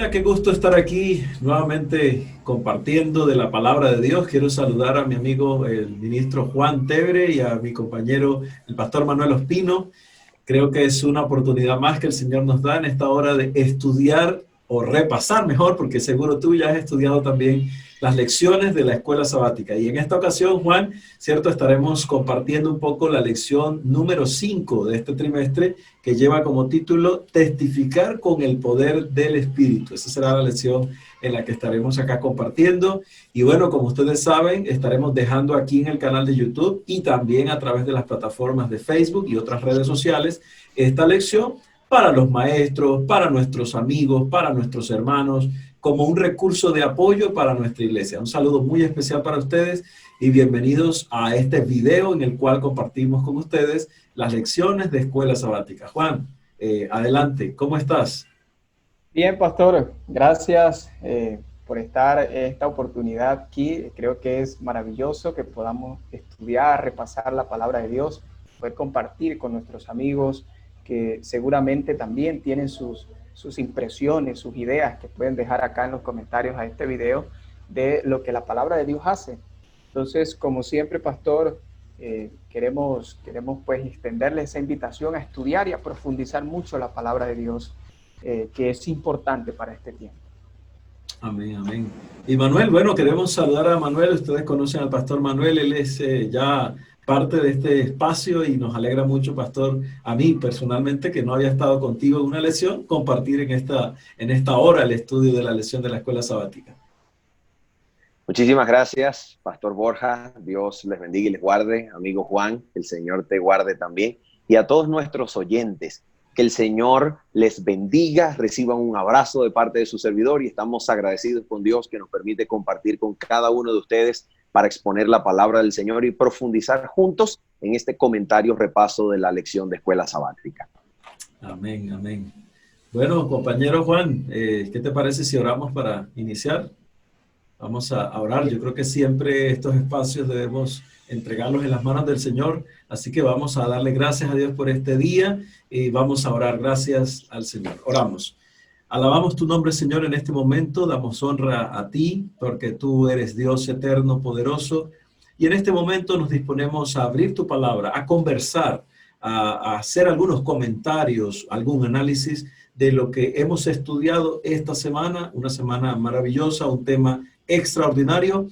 Hola, qué gusto estar aquí nuevamente compartiendo de la palabra de Dios. Quiero saludar a mi amigo el ministro Juan Tebre y a mi compañero el pastor Manuel Ospino. Creo que es una oportunidad más que el Señor nos da en esta hora de estudiar o repasar mejor, porque seguro tú ya has estudiado también las lecciones de la escuela sabática. Y en esta ocasión, Juan, cierto, estaremos compartiendo un poco la lección número 5 de este trimestre, que lleva como título Testificar con el poder del Espíritu. Esa será la lección en la que estaremos acá compartiendo. Y bueno, como ustedes saben, estaremos dejando aquí en el canal de YouTube y también a través de las plataformas de Facebook y otras redes sociales esta lección para los maestros, para nuestros amigos, para nuestros hermanos, como un recurso de apoyo para nuestra iglesia. Un saludo muy especial para ustedes y bienvenidos a este video en el cual compartimos con ustedes las lecciones de escuela sabática. Juan, adelante, ¿cómo estás? Bien, pastor, gracias por estar en esta oportunidad aquí. Creo que es maravilloso que podamos estudiar, repasar la palabra de Dios, poder compartir con nuestros amigos que seguramente también tienen sus impresiones, sus ideas que pueden dejar acá en los comentarios a este video de lo que la palabra de Dios hace. Entonces, como siempre, pastor, queremos pues extenderle esa invitación a estudiar y a profundizar mucho la palabra de Dios, que es importante para este tiempo. Amén, amén. Y Manuel, bueno, queremos saludar a Manuel. Ustedes conocen al pastor Manuel, él es ya parte de este espacio y nos alegra mucho, pastor, a mí personalmente, que no había estado contigo en una lección, compartir en esta hora el estudio de la lección de la escuela sabática. Muchísimas gracias, Pastor Borja. Dios les bendiga y les guarde. Amigo Juan, que el Señor te guarde también. Y a todos nuestros oyentes, que el Señor les bendiga, reciban un abrazo de parte de su servidor y estamos agradecidos con Dios que nos permite compartir con cada uno de ustedes para exponer la palabra del Señor y profundizar juntos en este comentario repaso de la lección de escuela sabática. Amén, amén. Bueno, compañero Juan, ¿qué te parece si oramos para iniciar? Vamos a orar. Yo creo que siempre estos espacios debemos entregarlos en las manos del Señor. Así que vamos a darle gracias a Dios por este día y vamos a orar. Gracias al Señor. Oramos. Alabamos tu nombre, Señor, en este momento. Damos honra a ti porque tú eres Dios eterno, poderoso. Y en este momento nos disponemos a abrir tu palabra, a conversar, a hacer algunos comentarios, algún análisis de lo que hemos estudiado esta semana, una semana maravillosa, un tema extraordinario.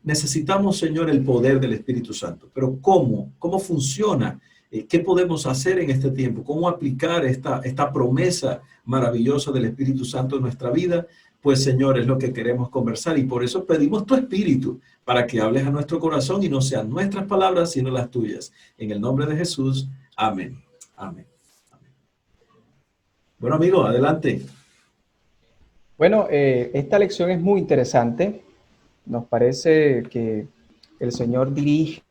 Necesitamos, Señor, el poder del Espíritu Santo. Pero ¿cómo? ¿Cómo funciona? ¿Qué podemos hacer en este tiempo? ¿Cómo aplicar esta promesa maravillosa del Espíritu Santo en nuestra vida? Pues, Señor, es lo que queremos conversar y por eso pedimos tu Espíritu para que hables a nuestro corazón y no sean nuestras palabras, sino las tuyas. En el nombre de Jesús, amén. Amén. Amén. Bueno, amigo, adelante. Bueno, esta lección es muy interesante. Nos parece que el Señor dirige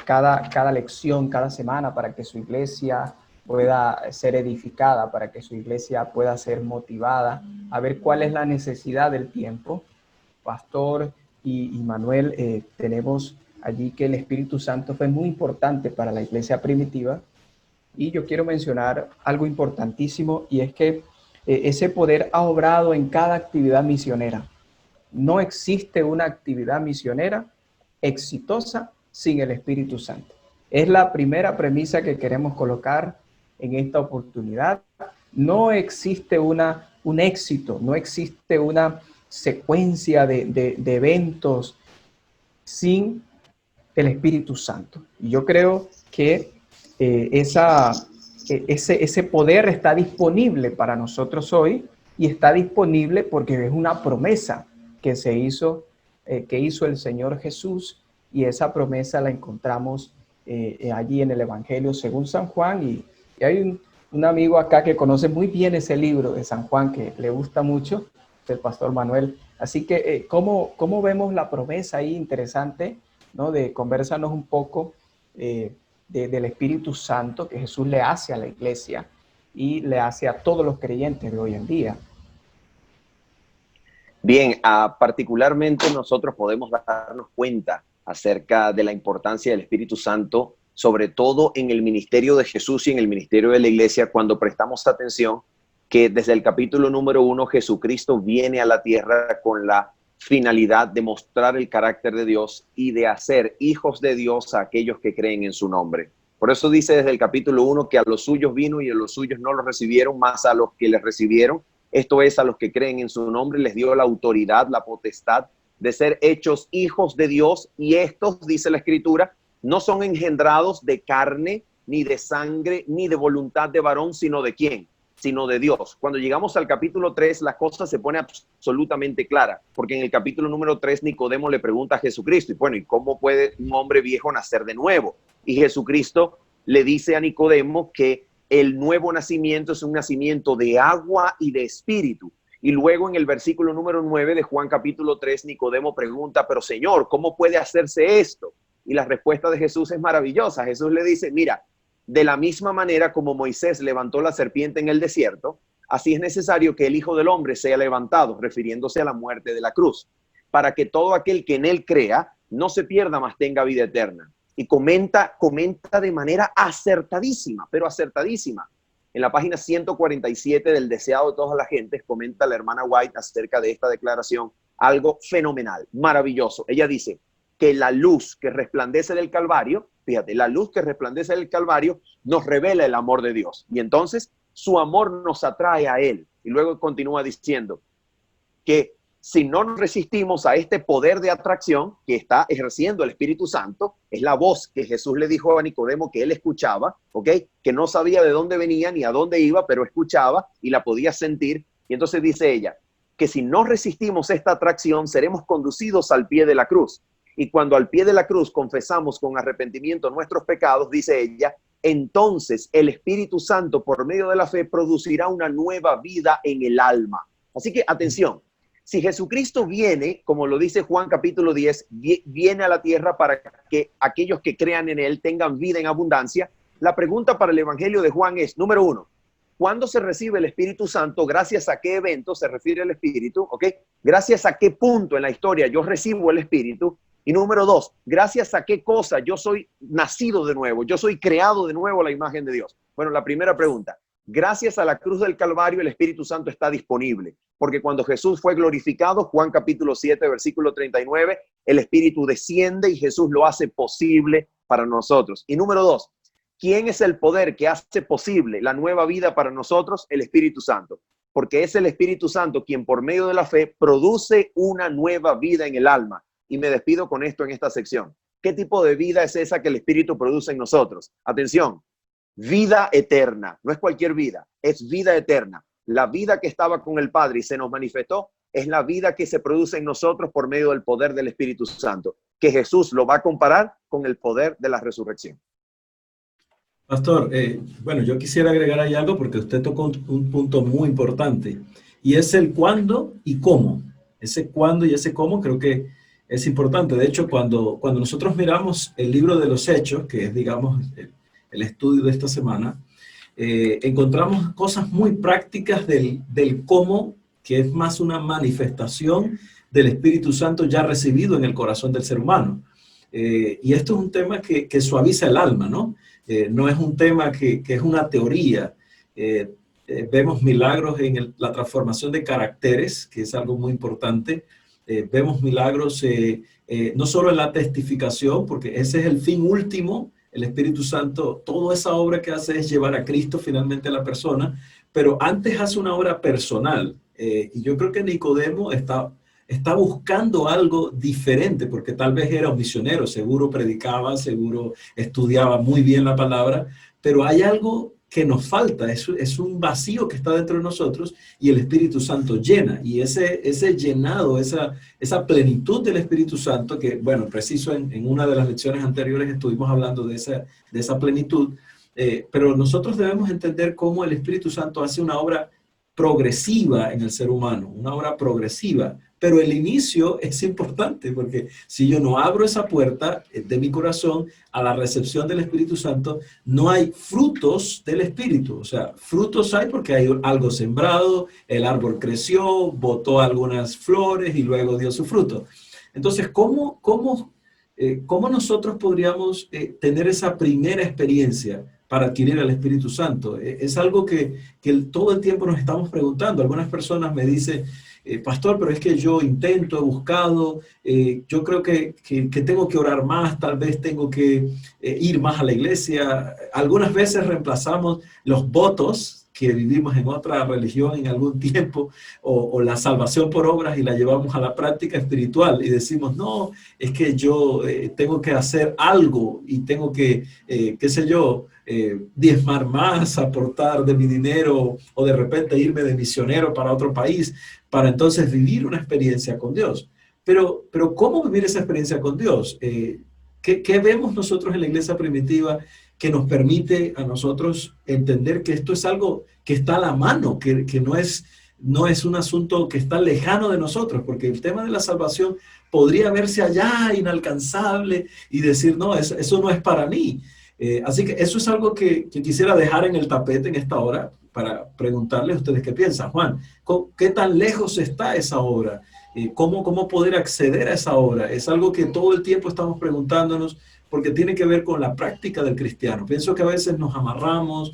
cada lección, cada semana para que su iglesia pueda ser edificada, para que su iglesia pueda ser motivada a ver cuál es la necesidad del tiempo. Pastor y Manuel, tenemos allí que el Espíritu Santo fue muy importante para la iglesia primitiva y yo quiero mencionar algo importantísimo y es que ese poder ha obrado en cada actividad misionera. No existe una actividad misionera exitosa sin el Espíritu Santo. Es la primera premisa que queremos colocar en esta oportunidad. No existe un éxito, no existe una secuencia de eventos sin el Espíritu Santo. Y yo creo que ese poder está disponible para nosotros hoy y está disponible porque es una promesa que que hizo el Señor Jesús, y esa promesa la encontramos allí en el Evangelio según San Juan, y hay un amigo acá que conoce muy bien ese libro de San Juan, que le gusta mucho, el pastor Manuel. Así que, ¿cómo vemos la promesa ahí interesante, ¿no? De conversarnos un poco del Espíritu Santo que Jesús le hace a la iglesia y le hace a todos los creyentes de hoy en día. Bien, particularmente nosotros podemos darnos cuenta acerca de la importancia del Espíritu Santo, sobre todo en el ministerio de Jesús y en el ministerio de la iglesia, cuando prestamos atención que desde el capítulo número 1 Jesucristo viene a la tierra con la finalidad de mostrar el carácter de Dios y de hacer hijos de Dios a aquellos que creen en su nombre. Por eso dice desde el capítulo 1 que a los suyos vino y a los suyos no los recibieron, más a los que les recibieron, esto es, a los que creen en su nombre, les dio la autoridad, la potestad de ser hechos hijos de Dios, y estos, dice la Escritura, no son engendrados de carne, ni de sangre, ni de voluntad de varón, sino de ¿quién? Sino de Dios. Cuando llegamos al capítulo 3, la cosa se pone absolutamente clara, porque en el capítulo número 3 Nicodemo le pregunta a Jesucristo, y bueno, ¿y cómo puede un hombre viejo nacer de nuevo? Y Jesucristo le dice a Nicodemo que el nuevo nacimiento es un nacimiento de agua y de espíritu. Y luego en el versículo número 9 de Juan capítulo 3, Nicodemo pregunta, pero Señor, ¿cómo puede hacerse esto? Y la respuesta de Jesús es maravillosa. Jesús le dice, mira, de la misma manera como Moisés levantó la serpiente en el desierto, así es necesario que el Hijo del Hombre sea levantado, refiriéndose a la muerte de la cruz, para que todo aquel que en él crea no se pierda, mas tenga vida eterna. Y comenta de manera acertadísima, pero acertadísima. En la página 147 del Deseado de todas las gentes, comenta la hermana White acerca de esta declaración, algo fenomenal, maravilloso. Ella dice que la luz que resplandece del Calvario, fíjate, la luz que resplandece del Calvario nos revela el amor de Dios. Y entonces su amor nos atrae a Él. Y luego continúa diciendo que si no nos resistimos a este poder de atracción que está ejerciendo el Espíritu Santo, es la voz que Jesús le dijo a Nicodemo que él escuchaba, ¿ok? Que no sabía de dónde venía ni a dónde iba, pero escuchaba y la podía sentir. Y entonces dice ella, que si no resistimos esta atracción, seremos conducidos al pie de la cruz. Y cuando al pie de la cruz confesamos con arrepentimiento nuestros pecados, dice ella, entonces el Espíritu Santo, por medio de la fe, producirá una nueva vida en el alma. Así que, atención. Si Jesucristo viene, como lo dice Juan capítulo 10, viene a la tierra para que aquellos que crean en Él tengan vida en abundancia, la pregunta para el Evangelio de Juan es, número 1, ¿cuándo se recibe el Espíritu Santo? ¿Gracias a qué evento se refiere el Espíritu? ¿Ok? ¿Gracias a qué punto en la historia yo recibo el Espíritu? Y número 2, ¿gracias a qué cosa yo soy nacido de nuevo? Yo soy creado de nuevo a la imagen de Dios. Bueno, la primera pregunta. Gracias a la cruz del Calvario, el Espíritu Santo está disponible, porque cuando Jesús fue glorificado, Juan capítulo 7, versículo 39, el Espíritu desciende y Jesús lo hace posible para nosotros. Y número 2, ¿quién es el poder que hace posible la nueva vida para nosotros? El Espíritu Santo, porque es el Espíritu Santo quien por medio de la fe produce una nueva vida en el alma. Y me despido con esto en esta sección. ¿Qué tipo de vida es esa que el Espíritu produce en nosotros? Atención. Vida eterna, no es cualquier vida, es vida eterna. La vida que estaba con el Padre y se nos manifestó es la vida que se produce en nosotros por medio del poder del Espíritu Santo, que Jesús lo va a comparar con el poder de la resurrección. Pastor, bueno, yo quisiera agregar ahí algo porque usted tocó un punto muy importante y es el cuándo y cómo. Ese cuándo y ese cómo creo que es importante. De hecho, cuando nosotros miramos el libro de los Hechos, que es, digamos, el estudio de esta semana, encontramos cosas muy prácticas del cómo, que es más una manifestación del Espíritu Santo ya recibido en el corazón del ser humano. Y esto es un tema que suaviza el alma, ¿no? No es un tema que es una teoría. Vemos milagros en la transformación de caracteres, que es algo muy importante. Vemos milagros no solo en la testificación, porque ese es el fin último. El Espíritu Santo, toda esa obra que hace es llevar a Cristo finalmente a la persona, pero antes hace una obra personal. Y yo creo que Nicodemo está buscando algo diferente, porque tal vez era un misionero, seguro predicaba, seguro estudiaba muy bien la palabra, pero hay algo que nos falta, es un vacío que está dentro de nosotros y el Espíritu Santo llena. Y ese llenado, esa plenitud del Espíritu Santo, que bueno, preciso en una de las lecciones anteriores estuvimos hablando de esa plenitud, pero nosotros debemos entender cómo el Espíritu Santo hace una obra progresiva en el ser humano, una obra progresiva. Pero el inicio es importante porque si yo no abro esa puerta de mi corazón a la recepción del Espíritu Santo, no hay frutos del Espíritu. O sea, frutos hay porque hay algo sembrado, el árbol creció, botó algunas flores y luego dio su fruto. Entonces, ¿cómo nosotros podríamos tener esa primera experiencia para adquirir el Espíritu Santo? Es algo que todo el tiempo nos estamos preguntando. Algunas personas me dicen, pastor, pero es que yo intento, he buscado, yo creo que tengo que orar más, tal vez tengo que ir más a la iglesia. Algunas veces reemplazamos los votos que vivimos en otra religión en algún tiempo, o la salvación por obras, y la llevamos a la práctica espiritual y decimos, no, es que yo tengo que hacer algo y tengo que, qué sé yo, diezmar más, aportar de mi dinero, o de repente irme de misionero para otro país, para entonces vivir una experiencia con Dios. Pero ¿cómo vivir esa experiencia con Dios? ¿Qué vemos nosotros en la iglesia primitiva que nos permite a nosotros entender que esto es algo que está a la mano, que no es un asunto que está lejano de nosotros? Porque el tema de la salvación podría verse allá, inalcanzable, y decir, no, eso no es para mí. Así que eso es algo que quisiera dejar en el tapete en esta hora para preguntarles a ustedes qué piensan. Juan, ¿qué tan lejos está esa obra? ¿Cómo poder acceder a esa obra? Es algo que todo el tiempo estamos preguntándonos, porque tiene que ver con la práctica del cristiano. Pienso que a veces nos amarramos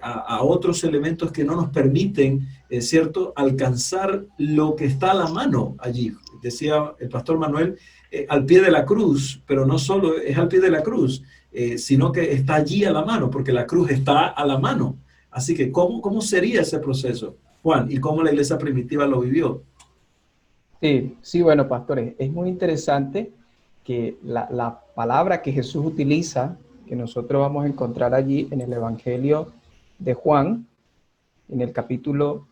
a otros elementos que no nos permiten, ¿cierto?, alcanzar lo que está a la mano allí. Decía el pastor Manuel, al pie de la cruz, pero no solo es al pie de la cruz, sino que está allí a la mano, porque la cruz está a la mano. Así que, ¿cómo sería ese proceso, Juan? ¿Y cómo la iglesia primitiva lo vivió? Sí, bueno, pastores, es muy interesante que la palabra que Jesús utiliza, que nosotros vamos a encontrar allí en el Evangelio de Juan, en el capítulo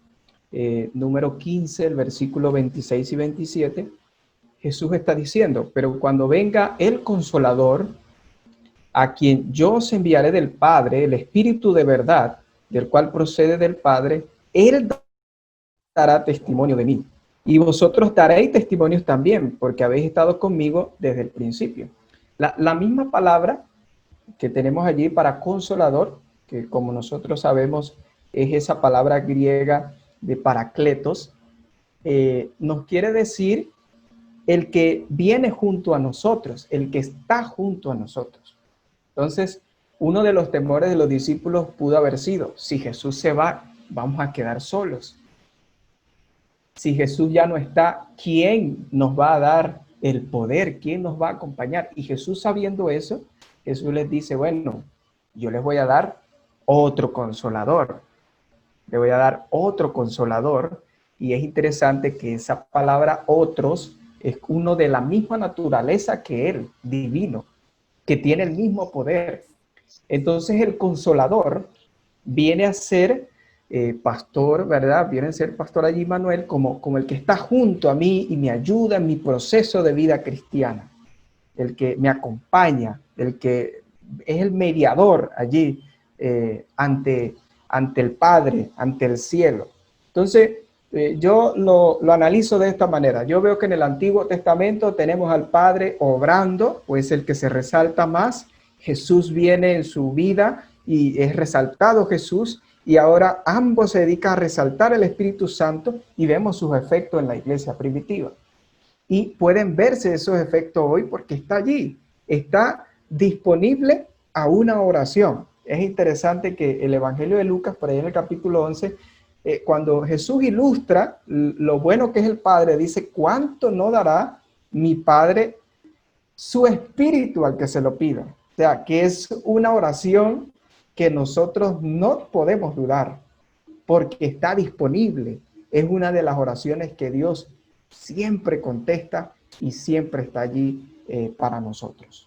número 15, el versículo 26 y 27, Jesús está diciendo, pero cuando venga el Consolador, a quien yo os enviaré del Padre, el Espíritu de verdad, del cual procede del Padre, Él dará testimonio de mí. Y vosotros daréis testimonios también, porque habéis estado conmigo desde el principio. La misma palabra que tenemos allí para consolador, que como nosotros sabemos es esa palabra griega de parakletos, nos quiere decir el que viene junto a nosotros, el que está junto a nosotros. Entonces, uno de los temores de los discípulos pudo haber sido, si Jesús se va, vamos a quedar solos. Si Jesús ya no está, ¿quién nos va a dar el poder? ¿Quién nos va a acompañar? Y Jesús, sabiendo eso, Jesús les dice, bueno, yo les voy a dar otro consolador. Le voy a dar otro consolador. Y es interesante que esa palabra otros es uno de la misma naturaleza que él, divino, que tiene el mismo poder. Entonces el consolador viene a ser pastor, ¿verdad? Viene a ser pastor allí, Manuel, como el que está junto a mí y me ayuda en mi proceso de vida cristiana, el que me acompaña, el que es el mediador allí ante el Padre, ante el cielo. Entonces, yo lo analizo de esta manera. Yo veo que en el Antiguo Testamento tenemos al Padre obrando, pues el que se resalta más. Jesús viene en su vida y es resaltado Jesús, y ahora ambos se dedican a resaltar el Espíritu Santo y vemos sus efectos en la iglesia primitiva. Y pueden verse esos efectos hoy porque está allí, está disponible a una oración. Es interesante que el Evangelio de Lucas, por ahí en el capítulo 11, cuando Jesús ilustra lo bueno que es el Padre, dice, ¿cuánto no dará mi Padre su Espíritu al que se lo pida? O sea, que es una oración que nosotros no podemos dudar, porque está disponible. Es una de las oraciones que Dios siempre contesta y siempre está allí para nosotros.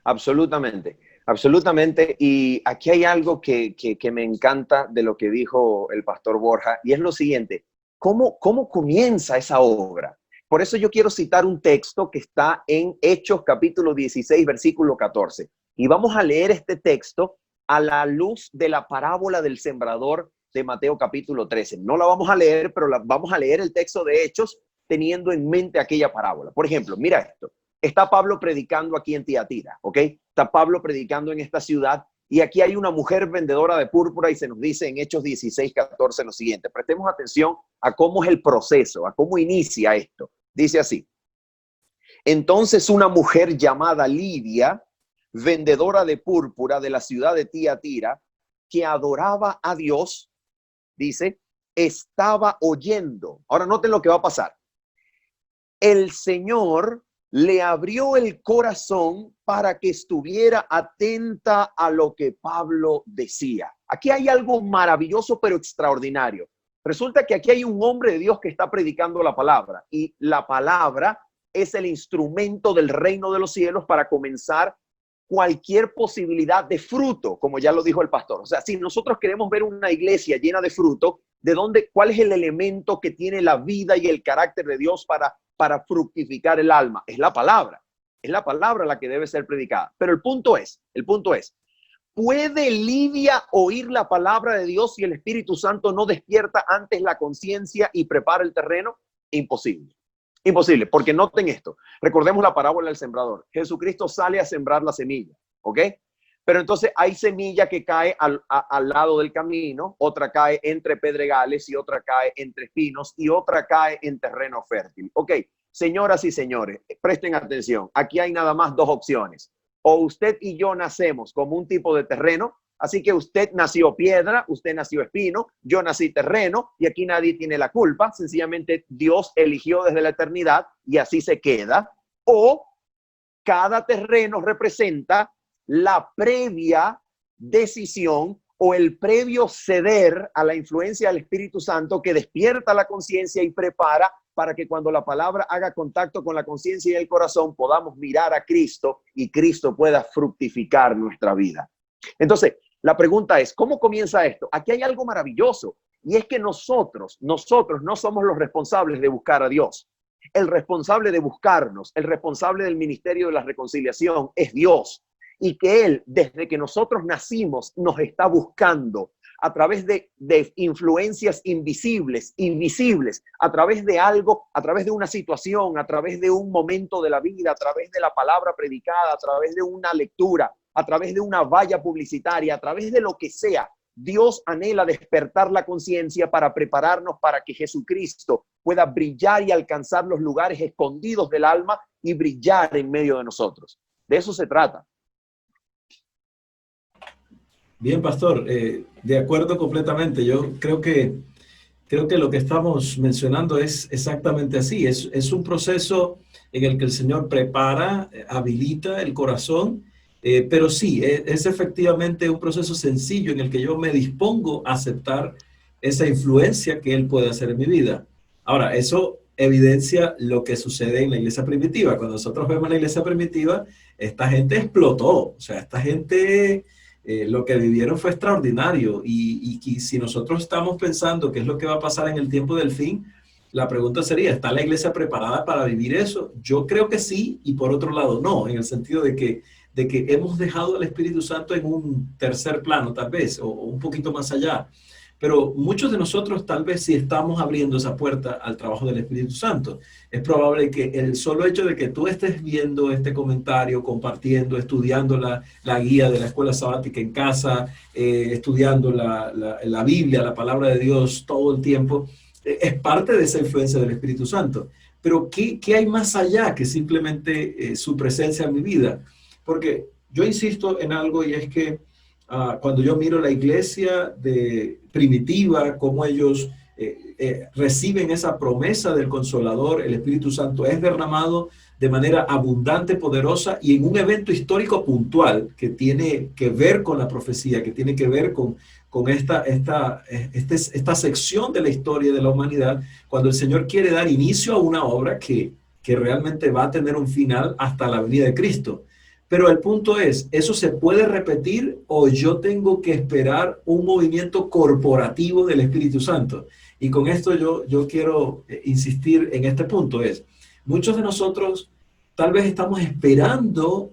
Absolutamente, absolutamente. Y aquí hay algo que me encanta de lo que dijo el pastor Borja, y es lo siguiente: ¿cómo comienza esa obra? Por eso yo quiero citar un texto que está en Hechos capítulo 16, versículo 14. Y vamos a leer este texto a la luz de la parábola del sembrador de Mateo capítulo 13. No la vamos a leer, pero vamos a leer el texto de Hechos teniendo en mente aquella parábola. Por ejemplo, mira esto. Está Pablo predicando aquí en Tiatira, ¿ok? Está Pablo predicando en esta ciudad, y aquí hay una mujer vendedora de púrpura, y se nos dice en Hechos 16, 14 lo siguiente. Prestemos atención a cómo es el proceso, a cómo inicia esto. Dice así: entonces una mujer llamada Lidia, vendedora de púrpura de la ciudad de Tiatira, que adoraba a Dios, dice, estaba oyendo. Ahora noten lo que va a pasar. El Señor le abrió el corazón para que estuviera atenta a lo que Pablo decía. Aquí hay algo maravilloso pero extraordinario. Resulta que aquí hay un hombre de Dios que está predicando la palabra, y la palabra es el instrumento del reino de los cielos para comenzar cualquier posibilidad de fruto, como ya lo dijo el pastor. O sea, si nosotros queremos ver una iglesia llena de fruto, ¿cuál es el elemento que tiene la vida y el carácter de Dios para fructificar el alma? Es la palabra la que debe ser predicada. Pero el punto es, ¿puede Lidia oír la palabra de Dios si el Espíritu Santo no despierta antes la conciencia y prepara el terreno? Imposible. Imposible, porque noten esto. Recordemos la parábola del sembrador. Jesucristo sale a sembrar la semilla, ¿ok? Pero entonces hay semilla que cae al lado del camino, otra cae entre pedregales y otra cae entre espinos y otra cae en terreno fértil. Ok, señoras y señores, presten atención. Aquí hay nada más dos opciones. O usted y yo nacemos como un tipo de terreno, así que usted nació piedra, usted nació espino, yo nací terreno, y aquí nadie tiene la culpa. Sencillamente Dios eligió desde la eternidad y así se queda. O cada terreno representa la previa decisión o el previo ceder a la influencia del Espíritu Santo, que despierta la conciencia y prepara para que cuando la palabra haga contacto con la conciencia y el corazón podamos mirar a Cristo y Cristo pueda fructificar nuestra vida. Entonces, la pregunta es, ¿cómo comienza esto? Aquí hay algo maravilloso, y es que nosotros no somos los responsables de buscar a Dios. El responsable de buscarnos, el responsable del ministerio de la reconciliación es Dios. Y que Él, desde que nosotros nacimos, nos está buscando a través de influencias invisibles, a través de algo, a través de una situación, a través de un momento de la vida, a través de la palabra predicada, a través de una lectura, a través de una valla publicitaria, a través de lo que sea. Dios anhela despertar la conciencia para prepararnos para que Jesucristo pueda brillar y alcanzar los lugares escondidos del alma y brillar en medio de nosotros. De eso se trata. Bien, pastor, de acuerdo completamente. Yo creo que lo que estamos mencionando es exactamente así. Es un proceso en el que el Señor prepara, habilita el corazón, pero sí, es efectivamente un proceso sencillo en el que yo me dispongo a aceptar esa influencia que Él puede hacer en mi vida. Ahora, eso evidencia lo que sucede en la iglesia primitiva. Cuando nosotros vemos la iglesia primitiva, esta gente explotó. O sea, esta gente... lo que vivieron fue extraordinario, y si nosotros estamos pensando qué es lo que va a pasar en el tiempo del fin, la pregunta sería, ¿está la iglesia preparada para vivir eso? Yo creo que sí, y por otro lado no, en el sentido de que hemos dejado al Espíritu Santo en un tercer plano tal vez, o un poquito más allá. Pero muchos de nosotros tal vez sí estamos abriendo esa puerta al trabajo del Espíritu Santo. Es probable que el solo hecho de que tú estés viendo este comentario, compartiendo, estudiando la guía de la escuela sabática en casa, estudiando la Biblia, la palabra de Dios todo el tiempo, es parte de esa influencia del Espíritu Santo. Pero ¿qué hay más allá que simplemente su presencia en mi vida? Porque yo insisto en algo, y es que cuando yo miro la iglesia primitiva, cómo ellos reciben esa promesa del Consolador, el Espíritu Santo es derramado de manera abundante, poderosa, y en un evento histórico puntual que tiene que ver con la profecía, que tiene que ver con esta sección de la historia de la humanidad, cuando el Señor quiere dar inicio a una obra que realmente va a tener un final hasta la venida de Cristo. Pero el punto es, ¿eso se puede repetir o yo tengo que esperar un movimiento corporativo del Espíritu Santo? Y con esto yo quiero insistir en este punto. Muchos de nosotros tal vez estamos esperando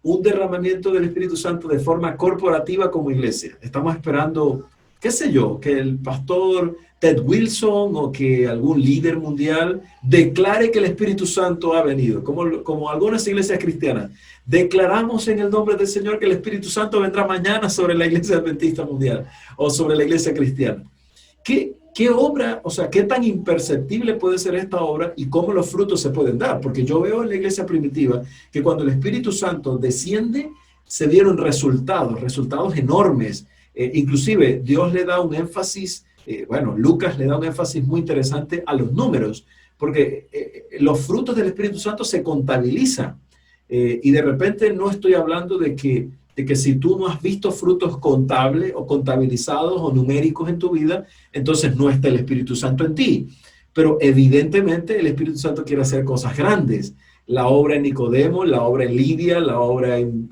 un derramamiento del Espíritu Santo de forma corporativa como iglesia. Estamos esperando, qué sé yo, que el pastor Ted Wilson o que algún líder mundial declare que el Espíritu Santo ha venido, como algunas iglesias cristianas. Declaramos en el nombre del Señor que el Espíritu Santo vendrá mañana sobre la iglesia adventista mundial o sobre la iglesia cristiana. ¿qué obra, o sea, qué tan imperceptible puede ser esta obra y cómo los frutos se pueden dar? Porque yo veo en la iglesia primitiva que cuando el Espíritu Santo desciende, se dieron resultados enormes. Inclusive Dios le da un énfasis, bueno, Lucas le da un énfasis muy interesante a los números, porque los frutos del Espíritu Santo se contabilizan. Y de repente no estoy hablando de que si tú no has visto frutos contables o contabilizados o numéricos en tu vida, entonces no está el Espíritu Santo en ti. Pero evidentemente el Espíritu Santo quiere hacer cosas grandes. La obra en Nicodemo, la obra en Lidia, la obra en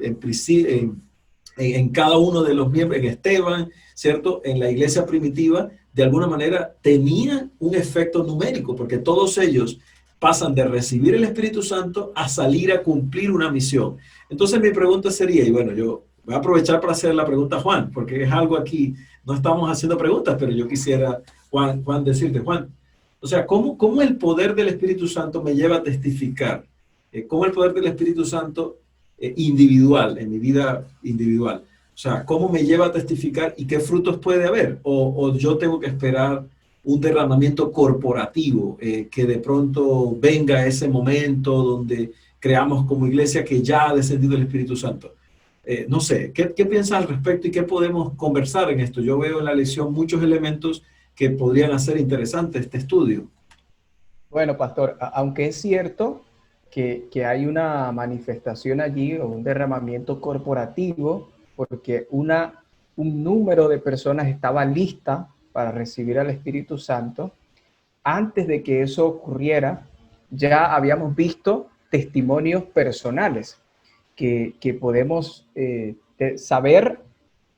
cada uno de los miembros, en Esteban, ¿cierto? En la iglesia primitiva, de alguna manera tenía un efecto numérico, porque todos ellos pasan de recibir el Espíritu Santo a salir a cumplir una misión. Entonces mi pregunta sería, y bueno, yo voy a aprovechar para hacer la pregunta a Juan, porque es algo aquí, no estamos haciendo preguntas, pero yo quisiera, Juan decirte, Juan, o sea, ¿cómo el poder del Espíritu Santo me lleva a testificar? ¿Cómo el poder del Espíritu Santo individual, en mi vida individual? O sea, ¿cómo me lleva a testificar y qué frutos puede haber? O yo tengo que esperar un derramamiento corporativo, que de pronto venga ese momento donde creamos como iglesia que ya ha descendido el Espíritu Santo. No sé, ¿qué piensas al respecto y qué podemos conversar en esto? Yo veo en la lección muchos elementos que podrían hacer interesante este estudio. Bueno, pastor, aunque es cierto que hay una manifestación allí o un derramamiento corporativo, porque un número de personas estaba lista para recibir al Espíritu Santo, antes de que eso ocurriera, ya habíamos visto testimonios personales que podemos saber,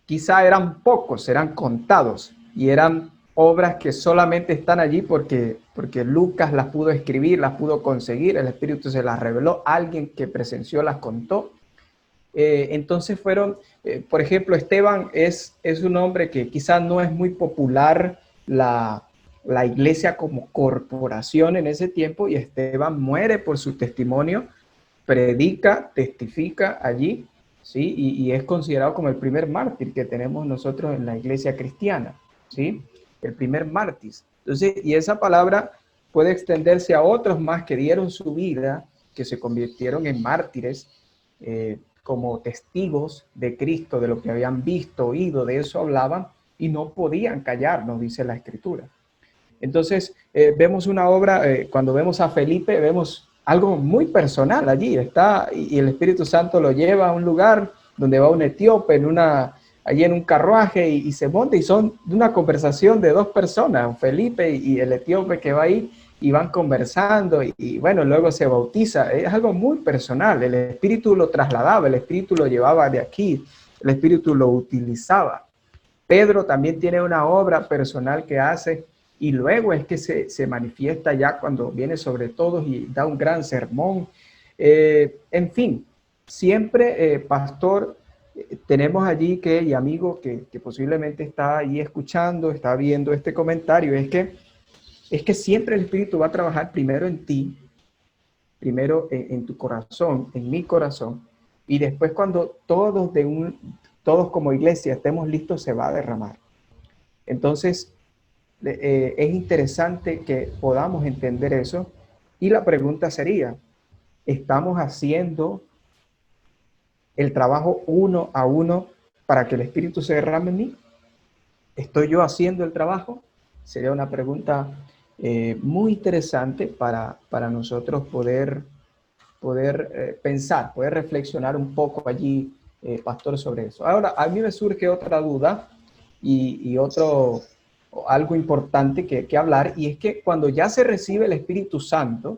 quizá eran pocos, eran contados, y eran obras que solamente están allí porque Lucas las pudo escribir, las pudo conseguir, el Espíritu se las reveló, alguien que presenció las contó. Entonces fueron, por ejemplo, Esteban es un hombre que quizás no es muy popular la iglesia como corporación en ese tiempo, y Esteban muere por su testimonio, predica, testifica allí, ¿sí? Y es considerado como el primer mártir que tenemos nosotros en la iglesia cristiana, ¿sí? El primer mártir. Entonces, y esa palabra puede extenderse a otros más que dieron su vida, que se convirtieron en mártires, como testigos de Cristo, de lo que habían visto, oído, de eso hablaban, y no podían callar, nos dice la Escritura. Entonces, vemos una obra, cuando vemos a Felipe, vemos algo muy personal allí, está, y el Espíritu Santo lo lleva a un lugar donde va un etíope allí en un carruaje y se monta, y son de una conversación de dos personas, Felipe y el etíope que va ahí, y van conversando y bueno, luego se bautiza. Es algo muy personal, el Espíritu lo trasladaba, el Espíritu lo llevaba de aquí, el Espíritu lo utilizaba. Pedro también tiene una obra personal que hace, y luego es que se manifiesta ya cuando viene sobre todos y da un gran sermón. En fin, siempre, pastor, tenemos allí y amigo que posiblemente está ahí escuchando, está viendo este comentario, es que siempre el Espíritu va a trabajar primero en ti, primero en tu corazón, en mi corazón, y después cuando todos como iglesia estemos listos, se va a derramar. Entonces, es interesante que podamos entender eso, y la pregunta sería, ¿estamos haciendo el trabajo uno a uno para que el Espíritu se derrame en mí? ¿Estoy yo haciendo el trabajo? Sería una pregunta muy interesante para nosotros poder pensar, poder reflexionar un poco allí, pastor, sobre eso. Ahora, a mí me surge otra duda y algo importante que hablar, y es que cuando ya se recibe el Espíritu Santo,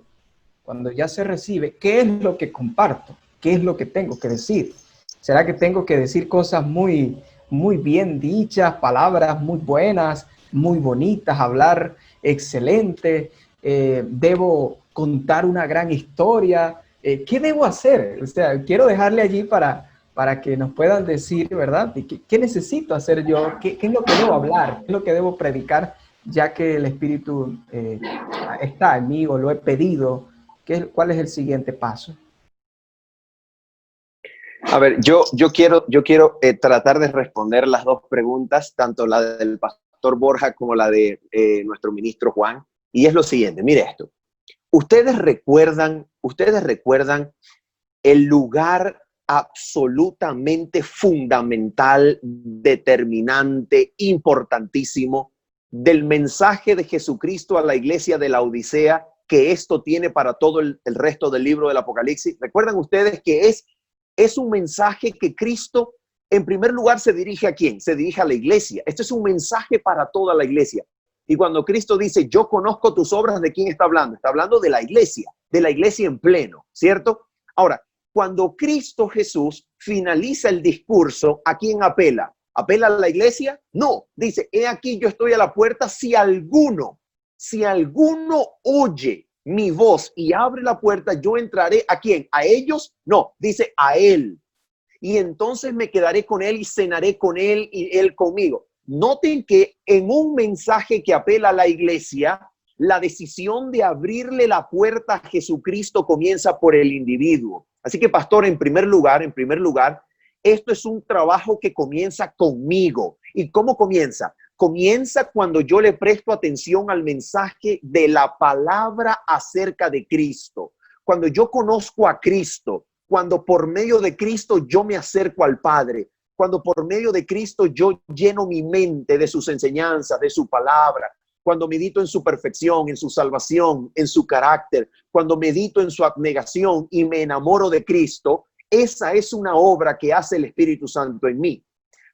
cuando ya se recibe, ¿qué es lo que comparto? ¿Qué es lo que tengo que decir? ¿Será que tengo que decir cosas muy bien dichas, palabras muy buenas, muy bonitas, hablar excelente? ¿Debo contar una gran historia? ¿Qué debo hacer? O sea, quiero dejarle allí para que nos puedan decir, ¿verdad? ¿Qué necesito hacer yo? ¿Qué es lo que debo hablar? ¿Qué es lo que debo predicar? Ya que el Espíritu está en mí o lo he pedido. ¿Cuál es el siguiente paso? A ver, yo quiero tratar de responder las dos preguntas, tanto la del pastor Pastor Borja como la de nuestro ministro Juan, y es lo siguiente, mire esto. Ustedes recuerdan el lugar absolutamente fundamental, determinante, importantísimo del mensaje de Jesucristo a la iglesia de la Odisea, que esto tiene para todo el resto del libro del Apocalipsis. ¿Recuerdan ustedes que es un mensaje que Cristo, en primer lugar, se dirige a quién? Se dirige a la iglesia. Este es un mensaje para toda la iglesia. Y cuando Cristo dice, yo conozco tus obras, ¿de quién está hablando? Está hablando de la iglesia en pleno, ¿cierto? Ahora, cuando Cristo Jesús finaliza el discurso, ¿a quién apela? ¿Apela a la iglesia? No, dice, he aquí yo estoy a la puerta, si alguno oye mi voz y abre la puerta, yo entraré. ¿A quién? ¿A ellos? No, dice a él. Y entonces me quedaré con él y cenaré con él y él conmigo. Noten que en un mensaje que apela a la iglesia, la decisión de abrirle la puerta a Jesucristo comienza por el individuo. Así que, pastor, en primer lugar, esto es un trabajo que comienza conmigo. ¿Y cómo comienza? Comienza cuando yo le presto atención al mensaje de la palabra acerca de Cristo. Cuando yo conozco a Cristo, cuando por medio de Cristo yo me acerco al Padre, cuando por medio de Cristo yo lleno mi mente de sus enseñanzas, de su palabra, cuando medito en su perfección, en su salvación, en su carácter, cuando medito en su abnegación y me enamoro de Cristo, esa es una obra que hace el Espíritu Santo en mí.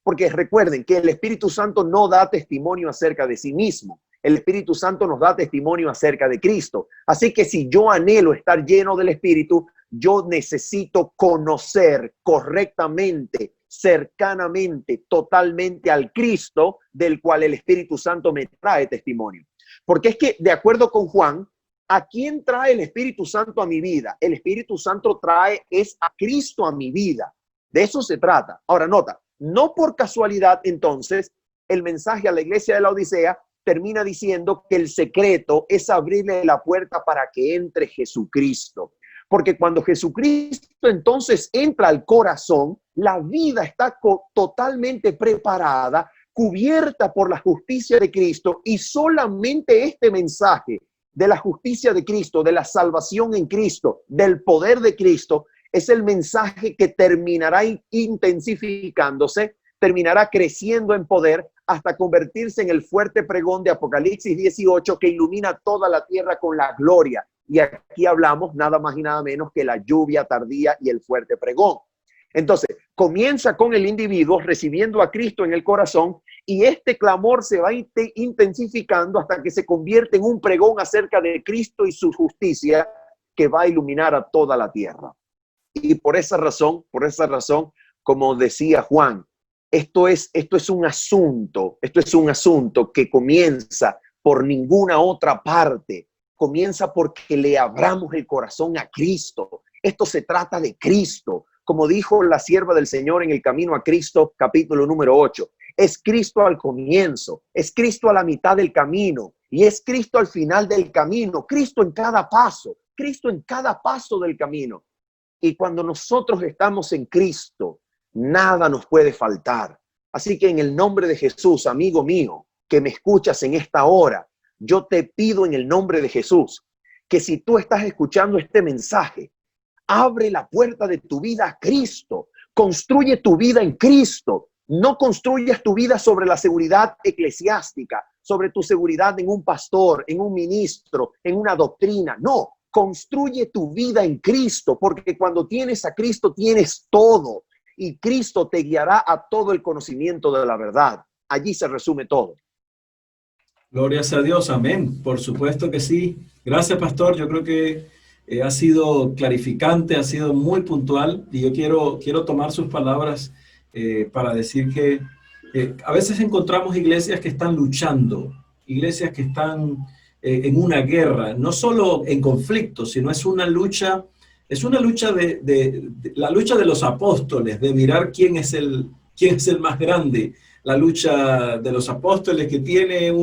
Porque recuerden que el Espíritu Santo no da testimonio acerca de sí mismo. El Espíritu Santo nos da testimonio acerca de Cristo. Así que si yo anhelo estar lleno del Espíritu, yo necesito conocer correctamente, cercanamente, totalmente al Cristo del cual el Espíritu Santo me trae testimonio. Porque es que, de acuerdo con Juan, ¿a quién trae el Espíritu Santo a mi vida? El Espíritu Santo trae a Cristo a mi vida. De eso se trata. Ahora, nota, no por casualidad, entonces, el mensaje a la iglesia de la Odisea termina diciendo que el secreto es abrirle la puerta para que entre Jesucristo. Porque cuando Jesucristo entonces entra al corazón, la vida está totalmente preparada, cubierta por la justicia de Cristo, y solamente este mensaje de la justicia de Cristo, de la salvación en Cristo, del poder de Cristo, es el mensaje que terminará intensificándose, terminará creciendo en poder hasta convertirse en el fuerte pregón de Apocalipsis 18 que ilumina toda la tierra con la gloria. Y aquí hablamos nada más y nada menos que la lluvia tardía y el fuerte pregón. Entonces, comienza con el individuo recibiendo a Cristo en el corazón, y este clamor se va intensificando hasta que se convierte en un pregón acerca de Cristo y su justicia que va a iluminar a toda la tierra. Y por esa razón, como decía Juan, esto es un asunto que comienza por ninguna otra parte. Comienza porque le abramos el corazón a Cristo. Esto se trata de Cristo. Como dijo la sierva del Señor en el Camino a Cristo, capítulo número 8. Es Cristo al comienzo, es Cristo a la mitad del camino y es Cristo al final del camino. Cristo en cada paso del camino. Y cuando nosotros estamos en Cristo, nada nos puede faltar. Así que en el nombre de Jesús, amigo mío, que me escuchas en esta hora, yo te pido en el nombre de Jesús que si tú estás escuchando este mensaje, abre la puerta de tu vida a Cristo. Construye tu vida en Cristo. No construyas tu vida sobre la seguridad eclesiástica, sobre tu seguridad en un pastor, en un ministro, en una doctrina. No, construye tu vida en Cristo, porque cuando tienes a Cristo tienes todo, y Cristo te guiará a todo el conocimiento de la verdad. Allí se resume todo. Gloria a Dios, amén. Por supuesto que sí. Gracias, pastor. Yo creo que ha sido clarificante, ha sido muy puntual, y yo quiero tomar sus palabras para decir que a veces encontramos iglesias que están luchando, iglesias que están en una guerra, no solo en conflicto, sino es una lucha de la lucha de los apóstoles, de mirar quién es el más grande, la lucha de los apóstoles que tiene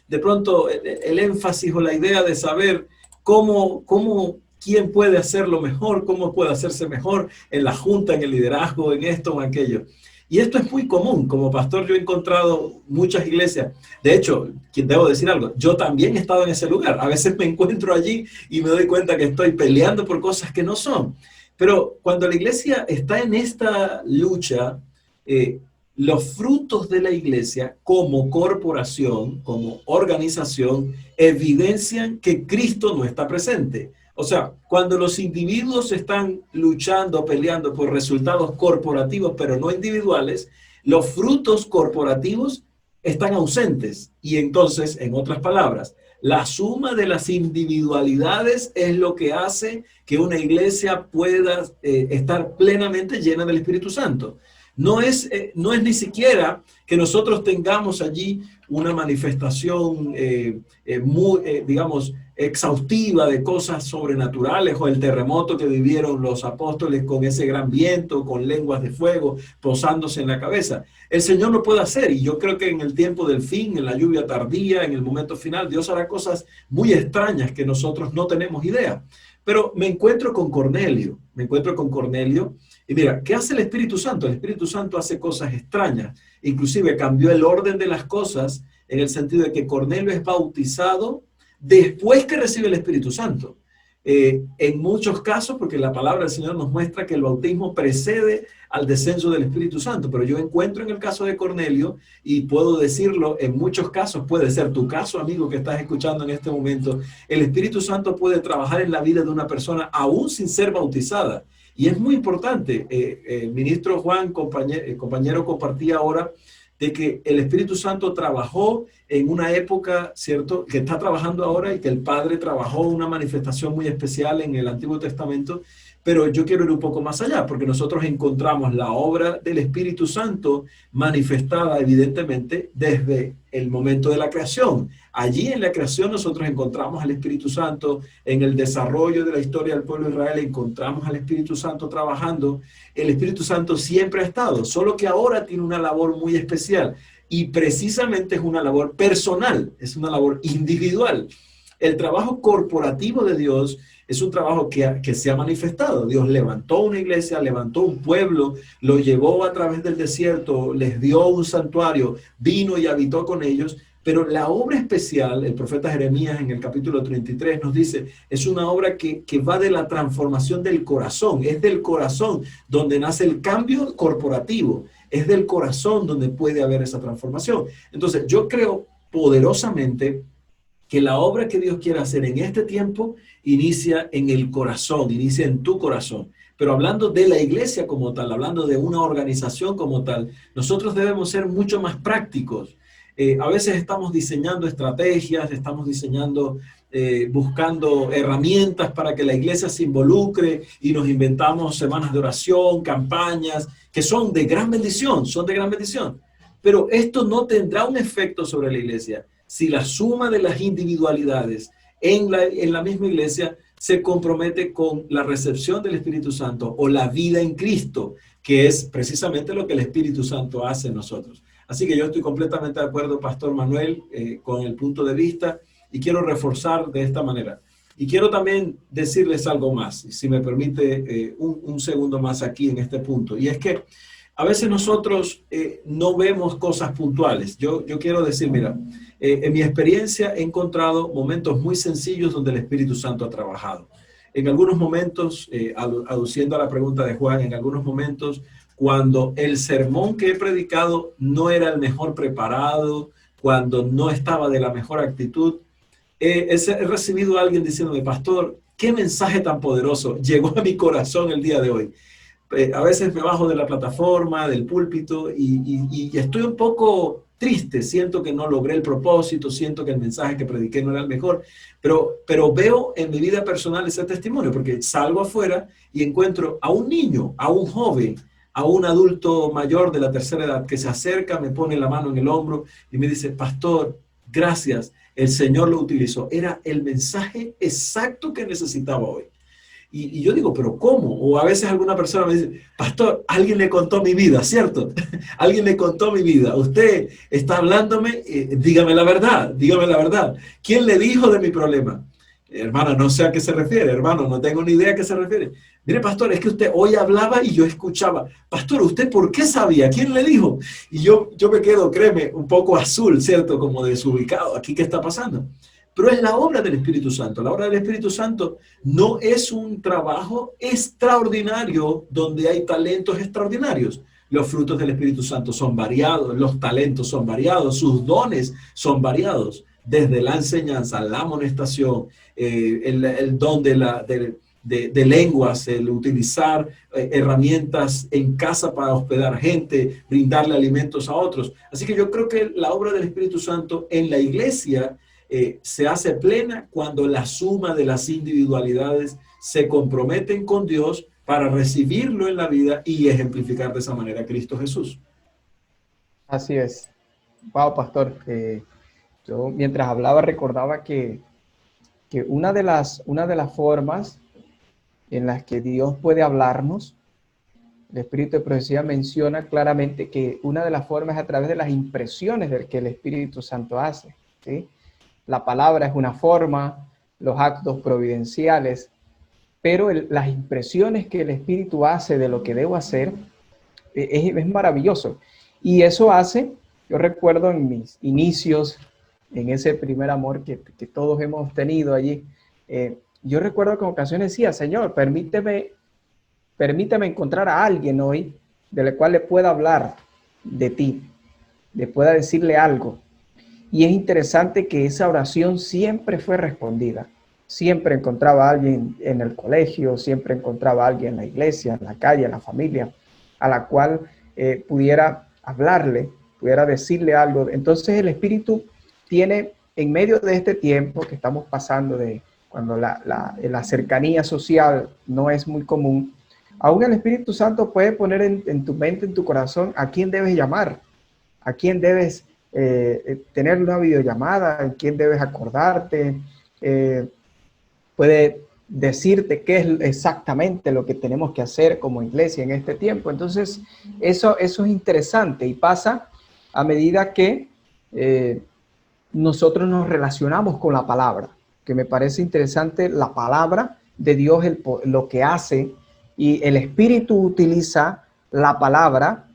de pronto el énfasis o la idea de saber quién puede hacerlo mejor, cómo puede hacerse mejor en la junta, en el liderazgo, en esto o en aquello. Y esto es muy común. Como pastor yo he encontrado muchas iglesias. De hecho, debo decir algo, yo también he estado en ese lugar. A veces me encuentro allí y me doy cuenta que estoy peleando por cosas que no son. Pero cuando la iglesia está en esta lucha, los frutos de la iglesia como corporación, como organización, evidencian que Cristo no está presente. O sea, cuando los individuos están luchando, peleando por resultados corporativos, pero no individuales, los frutos corporativos están ausentes. Y entonces, en otras palabras, la suma de las individualidades es lo que hace que una iglesia pueda estar plenamente llena del Espíritu Santo. No es ni siquiera que nosotros tengamos allí una manifestación digamos, exhaustiva de cosas sobrenaturales, o el terremoto que vivieron los apóstoles con ese gran viento, con lenguas de fuego posándose en la cabeza. El Señor lo puede hacer, y yo creo que en el tiempo del fin, en la lluvia tardía, en el momento final, Dios hará cosas muy extrañas que nosotros no tenemos idea. Pero me encuentro con Cornelio, y mira, ¿qué hace el Espíritu Santo? El Espíritu Santo hace cosas extrañas, inclusive cambió el orden de las cosas en el sentido de que Cornelio es bautizado después que recibe el Espíritu Santo. En muchos casos, porque la palabra del Señor nos muestra que el bautismo precede al descenso del Espíritu Santo, pero yo encuentro en el caso de Cornelio, y puedo decirlo, en muchos casos, puede ser tu caso, amigo, que estás escuchando en este momento, el Espíritu Santo puede trabajar en la vida de una persona aún sin ser bautizada. Y es muy importante, ministro Juan, compañero, compartía ahora de que el Espíritu Santo trabajó en una época, ¿cierto?, que está trabajando ahora, y que el Padre trabajó una manifestación muy especial en el Antiguo Testamento, pero yo quiero ir un poco más allá, porque nosotros encontramos la obra del Espíritu Santo manifestada evidentemente desde el momento de la creación. Allí en la creación nosotros encontramos al Espíritu Santo, en el desarrollo de la historia del pueblo de Israel encontramos al Espíritu Santo trabajando. El Espíritu Santo siempre ha estado, solo que ahora tiene una labor muy especial, y precisamente es una labor personal, es una labor individual. El trabajo corporativo de Dios es un trabajo que se ha manifestado. Dios levantó una iglesia, levantó un pueblo, lo llevó a través del desierto, les dio un santuario, vino y habitó con ellos. Pero la obra especial, el profeta Jeremías en el capítulo 33 nos dice, es una obra que va de la transformación del corazón. Es del corazón donde nace el cambio corporativo. Es del corazón donde puede haber esa transformación. Entonces, yo creo poderosamente que la obra que Dios quiere hacer en este tiempo inicia en el corazón, inicia en tu corazón. Pero hablando de la iglesia como tal, hablando de una organización como tal, nosotros debemos ser mucho más prácticos. A veces estamos diseñando estrategias, estamos diseñando, buscando herramientas para que la iglesia se involucre, y nos inventamos semanas de oración, campañas, que son de gran bendición, Pero esto no tendrá un efecto sobre la iglesia si la suma de las individualidades en la misma iglesia se compromete con la recepción del Espíritu Santo o la vida en Cristo, que es precisamente lo que el Espíritu Santo hace en nosotros. Así que yo estoy completamente de acuerdo, Pastor Manuel, con el punto de vista, y quiero reforzar de esta manera. Y quiero también decirles algo más, si me permite un segundo más aquí en este punto, y es que a veces nosotros no vemos cosas puntuales. Yo quiero decir, mira, en mi experiencia he encontrado momentos muy sencillos donde el Espíritu Santo ha trabajado. En algunos momentos, aduciendo a la pregunta de Juan, en algunos momentos cuando el sermón que he predicado no era el mejor preparado, cuando no estaba de la mejor actitud, he recibido a alguien diciéndome, pastor, qué mensaje tan poderoso llegó a mi corazón el día de hoy. A veces me bajo de la plataforma, del púlpito, y estoy un poco triste, siento que no logré el propósito, siento que el mensaje que prediqué no era el mejor, pero veo en mi vida personal ese testimonio, porque salgo afuera y encuentro a un niño, a un joven, a un adulto mayor de la tercera edad que se acerca, me pone la mano en el hombro y me dice, pastor, gracias, el Señor lo utilizó. Era el mensaje exacto que necesitaba hoy. Y yo digo, ¿pero cómo? O a veces alguna persona me dice, pastor, alguien le contó mi vida, ¿cierto? Alguien le contó mi vida. Usted está hablándome, dígame la verdad, dígame la verdad. ¿Quién le dijo de mi problema? Hermana, no sé a qué se refiere, hermano, no tengo ni idea a qué se refiere. Mire, pastor, es que usted hoy hablaba y yo escuchaba. Pastor, ¿usted por qué sabía? ¿Quién le dijo? Y yo me quedo, créeme, un poco azul, ¿cierto? Como desubicado. ¿Aquí qué está pasando? Pero es la obra del Espíritu Santo. La obra del Espíritu Santo no es un trabajo extraordinario donde hay talentos extraordinarios. Los frutos del Espíritu Santo son variados, los talentos son variados, sus dones son variados, desde la enseñanza, la amonestación, el don de lenguas, el utilizar herramientas en casa para hospedar gente, brindarle alimentos a otros. Así que yo creo que la obra del Espíritu Santo en la iglesia se hace plena cuando la suma de las individualidades se comprometen con Dios para recibirlo en la vida y ejemplificar de esa manera a Cristo Jesús. Así es. Wow, pastor. Yo mientras hablaba recordaba que una de las formas en las que Dios puede hablarnos, el Espíritu de Profecía menciona claramente que una de las formas es a través de las impresiones del que el Espíritu Santo hace, ¿sí? La palabra es una forma, los actos providenciales, pero las impresiones que el Espíritu hace de lo que debo hacer es maravilloso. Y eso hace, yo recuerdo en mis inicios, en ese primer amor que todos hemos tenido allí, yo recuerdo que en ocasiones decía, Señor, permíteme encontrar a alguien hoy del cual le pueda hablar de ti, le pueda decirle algo. Y es interesante que esa oración siempre fue respondida. Siempre encontraba a alguien en el colegio, siempre encontraba a alguien en la iglesia, en la calle, en la familia, a la cual pudiera hablarle, pudiera decirle algo. Entonces el Espíritu tiene, en medio de este tiempo que estamos pasando, de cuando la cercanía social no es muy común, aún el Espíritu Santo puede poner en tu mente, en tu corazón, a quién debes llamar, a quién debes tener una videollamada, en quién debes acordarte, puede decirte qué es exactamente lo que tenemos que hacer como iglesia en este tiempo. Entonces, eso es interesante y pasa a medida que nosotros nos relacionamos con la palabra, que me parece interesante la palabra de Dios, lo que hace, y el Espíritu utiliza la palabra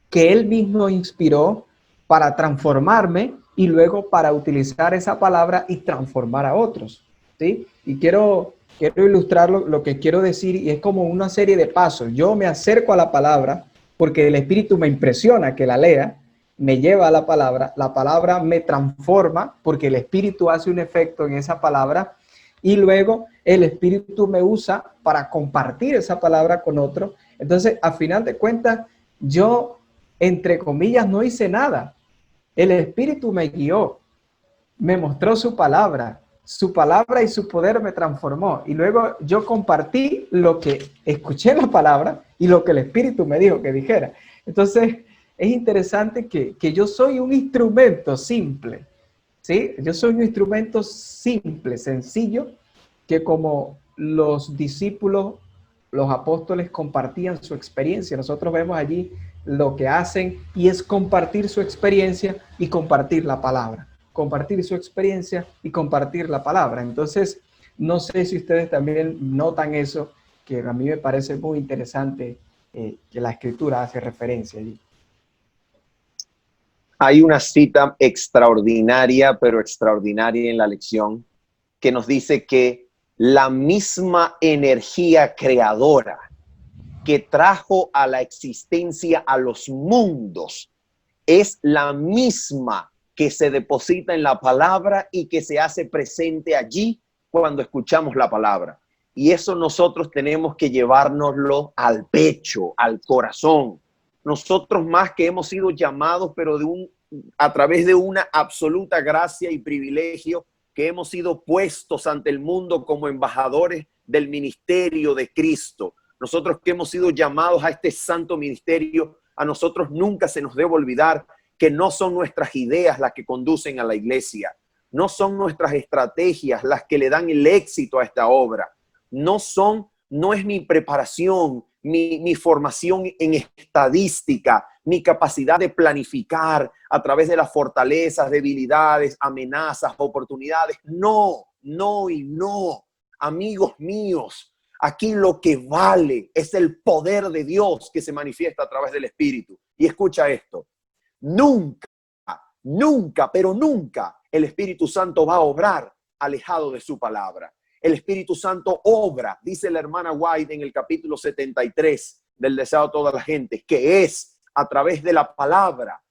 que Él mismo inspiró para transformarme y luego para utilizar esa palabra y transformar a otros, ¿sí? Y quiero ilustrar lo que quiero decir, y es como una serie de pasos. Yo me acerco a la palabra porque el Espíritu me impresiona que la lea, me lleva a la palabra me transforma porque el Espíritu hace un efecto en esa palabra, y luego el Espíritu me usa para compartir esa palabra con otro. Entonces, a final de cuentas, yo, entre comillas, no hice nada. El Espíritu me guió, me mostró su palabra y su poder me transformó. Y luego yo compartí lo que escuché en la palabra y lo que el Espíritu me dijo que dijera. Entonces, es interesante que yo soy un instrumento simple, ¿sí? Yo soy un instrumento simple, sencillo, que como los discípulos, los apóstoles compartían su experiencia. Nosotros vemos allí lo que hacen y es compartir su experiencia y compartir la palabra. Compartir su experiencia y compartir la palabra. Entonces, no sé si ustedes también notan eso, que a mí me parece muy interesante, que la Escritura hace referencia allí. Hay una cita extraordinaria, pero extraordinaria en la lección, que nos dice que la misma energía creadora que trajo a la existencia a los mundos es la misma que se deposita en la palabra y que se hace presente allí cuando escuchamos la palabra. Y eso nosotros tenemos que llevárnoslo al pecho, al corazón. Nosotros, más que hemos sido llamados, pero a través de una absoluta gracia y privilegio, que hemos sido puestos ante el mundo como embajadores del ministerio de Cristo. Nosotros que hemos sido llamados a este santo ministerio, a nosotros nunca se nos debe olvidar que no son nuestras ideas las que conducen a la iglesia, no son nuestras estrategias las que le dan el éxito a esta obra, no es mi preparación, mi formación en estadística, mi capacidad de planificar a través de las fortalezas, debilidades, amenazas, oportunidades. No, No y no, amigos míos. Aquí lo que vale es el poder de Dios que se manifiesta a través del Espíritu. Y escucha esto, nunca, nunca, pero nunca el Espíritu Santo va a obrar alejado de su palabra. El Espíritu Santo obra, dice la hermana White en el capítulo 73 del Deseo de toda la gente, que es a través de la palabra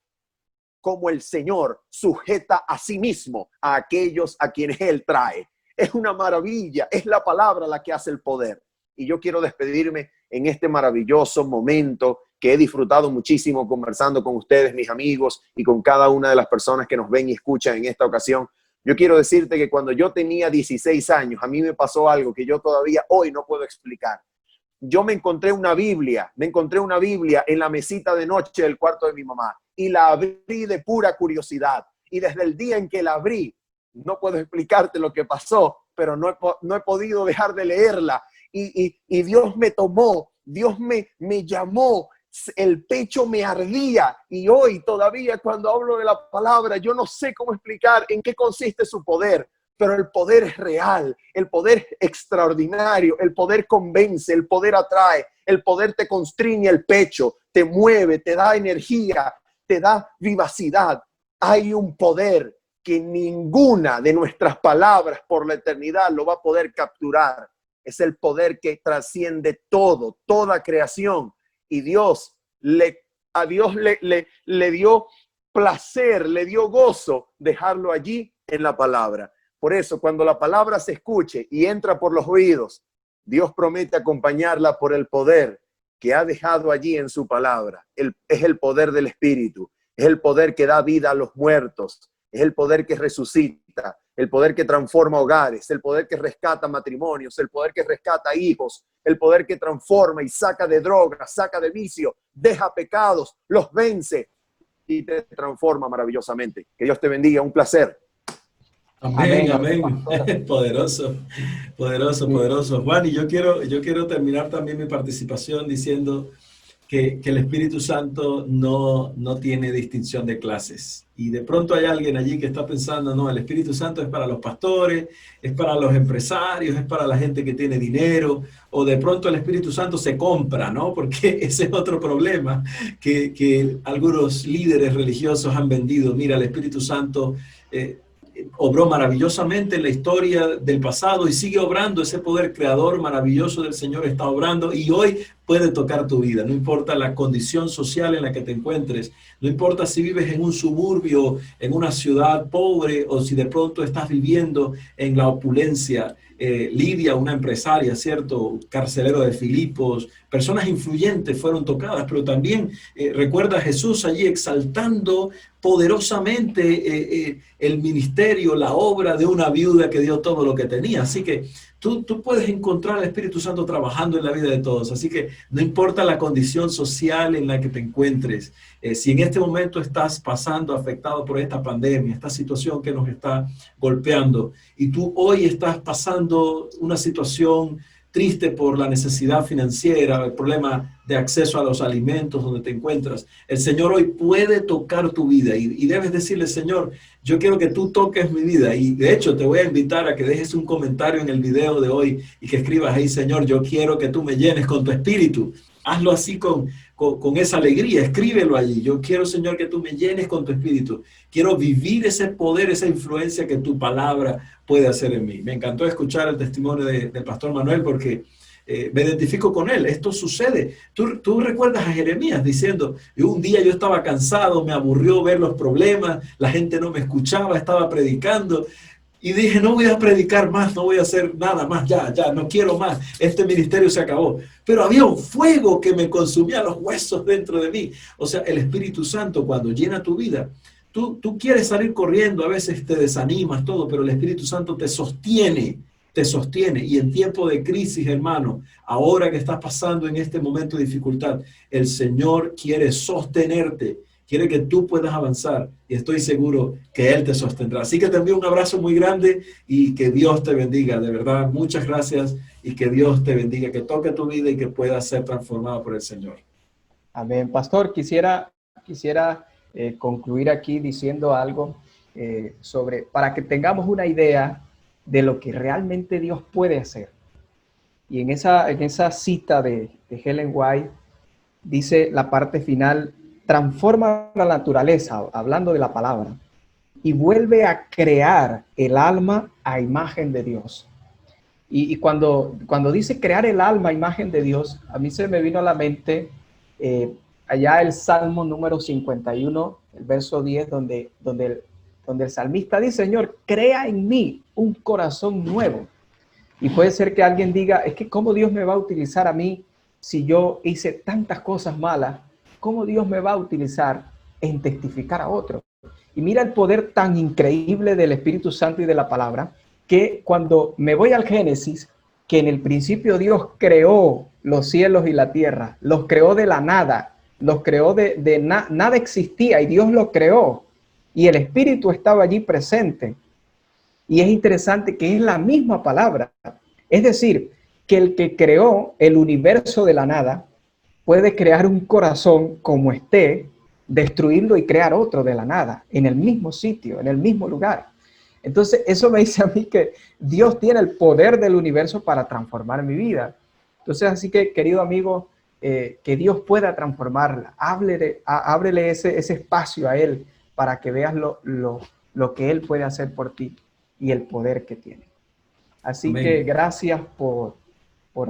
como el Señor sujeta a sí mismo a aquellos a quienes Él trae. Es una maravilla, es la palabra la que hace el poder. Y yo quiero despedirme en este maravilloso momento que he disfrutado muchísimo conversando con ustedes, mis amigos, y con cada una de las personas que nos ven y escuchan en esta ocasión. Yo quiero decirte que cuando yo tenía 16 años, a mí me pasó algo que yo todavía hoy no puedo explicar. Yo me encontré una Biblia en la mesita de noche del cuarto de mi mamá y la abrí de pura curiosidad. Y desde el día en que la abrí, no puedo explicarte lo que pasó, pero no he podido dejar de leerla. Y Dios me tomó, Dios me llamó, el pecho me ardía. Y hoy todavía cuando hablo de la palabra, yo no sé cómo explicar en qué consiste su poder. Pero el poder es real, el poder es extraordinario, el poder convence, el poder atrae, el poder te constriñe el pecho, te mueve, te da energía, te da vivacidad. Hay un poder que ninguna de nuestras palabras por la eternidad lo va a poder capturar. Es el poder que trasciende todo, toda creación. Y a Dios le dio placer, le dio gozo dejarlo allí en la palabra. Por eso, cuando la palabra se escuche y entra por los oídos, Dios promete acompañarla por el poder que ha dejado allí en su palabra. Es el poder del Espíritu, es el poder que da vida a los muertos, es el poder que resucita, el poder que transforma hogares, el poder que rescata matrimonios, el poder que rescata hijos, el poder que transforma y saca de drogas, saca de vicio, deja pecados, los vence y te transforma maravillosamente. Que Dios te bendiga, un placer. Amén, Amén. amén. Poderoso, poderoso, Sí. poderoso. Juan, y yo quiero terminar también mi participación diciendo que el Espíritu Santo no tiene distinción de clases. Y de pronto hay alguien allí que está pensando, no, el Espíritu Santo es para los pastores, es para los empresarios, es para la gente que tiene dinero, o de pronto el Espíritu Santo se compra, ¿no? Porque ese es otro problema que algunos líderes religiosos han vendido. Mira, el Espíritu Santo obró maravillosamente en la historia del pasado y sigue obrando. Ese poder creador maravilloso del Señor está obrando y hoy puede tocar tu vida. No importa la condición social en la que te encuentres, no importa si vives en un suburbio, en una ciudad pobre o si de pronto estás viviendo en la opulencia. Lidia, una empresaria, ¿cierto? Carcelero de Filipos, personas influyentes fueron tocadas, pero también recuerda a Jesús allí exaltando poderosamente el ministerio, la obra de una viuda que dio todo lo que tenía. Así que tú puedes encontrar al Espíritu Santo trabajando en la vida de todos. Así que no importa la condición social en la que te encuentres, si en este momento estás pasando afectado por esta pandemia, esta situación que nos está golpeando, y tú hoy estás pasando una situación triste por la necesidad financiera, el problema de acceso a los alimentos donde te encuentras, el Señor hoy puede tocar tu vida y debes decirle, Señor, yo quiero que tú toques mi vida. Y de hecho te voy a invitar a que dejes un comentario en el video de hoy y que escribas ahí, Señor, yo quiero que tú me llenes con tu espíritu. Hazlo así con esa alegría, escríbelo allí. Yo quiero, Señor, que tú me llenes con tu espíritu. Quiero vivir ese poder, esa influencia que tu palabra puede hacer en mí. Me encantó escuchar el testimonio del pastor Manuel porque me identifico con él. Esto sucede. Tú recuerdas a Jeremías diciendo, un día yo estaba cansado, me aburrió ver los problemas, la gente no me escuchaba, estaba predicando. Y dije, no voy a predicar más, no voy a hacer nada más, ya, no quiero más, este ministerio se acabó. Pero había un fuego que me consumía los huesos dentro de mí. O sea, el Espíritu Santo cuando llena tu vida, tú quieres salir corriendo, a veces te desanimas todo, pero el Espíritu Santo te sostiene. Y en tiempo de crisis, hermano, ahora que estás pasando en este momento de dificultad, el Señor quiere sostenerte. Quiere que tú puedas avanzar y estoy seguro que Él te sostendrá. Así que te envío un abrazo muy grande y que Dios te bendiga. De verdad, muchas gracias y que Dios te bendiga, que toque tu vida y que puedas ser transformado por el Señor. Amén. Pastor, quisiera concluir aquí diciendo algo para que tengamos una idea de lo que realmente Dios puede hacer. Y en esa cita de Ellen White dice la parte final: transforma la naturaleza, hablando de la palabra, y vuelve a crear el alma a imagen de Dios. Y cuando dice crear el alma a imagen de Dios, a mí se me vino a la mente allá el Salmo número 51, el verso 10, donde el salmista dice: Señor, crea en mí un corazón nuevo. Y puede ser que alguien diga: es que ¿cómo Dios me va a utilizar a mí si yo hice tantas cosas malas? ¿Cómo Dios me va a utilizar en testificar a otros? Y mira el poder tan increíble del Espíritu Santo y de la palabra, que cuando me voy al Génesis, que en el principio Dios creó los cielos y la tierra, los creó de la nada, los creó nada existía y Dios los creó. Y el Espíritu estaba allí presente. Y es interesante que es la misma palabra. Es decir, que el que creó el universo de la nada puede crear un corazón como esté, destruirlo y crear otro de la nada, en el mismo sitio, en el mismo lugar. Entonces, eso me dice a mí que Dios tiene el poder del universo para transformar mi vida. Entonces, así que, querido amigo, que Dios pueda transformarla. Ábrele ese espacio a Él para que veas lo que Él puede hacer por ti y el poder que tiene. Así Amén. que gracias por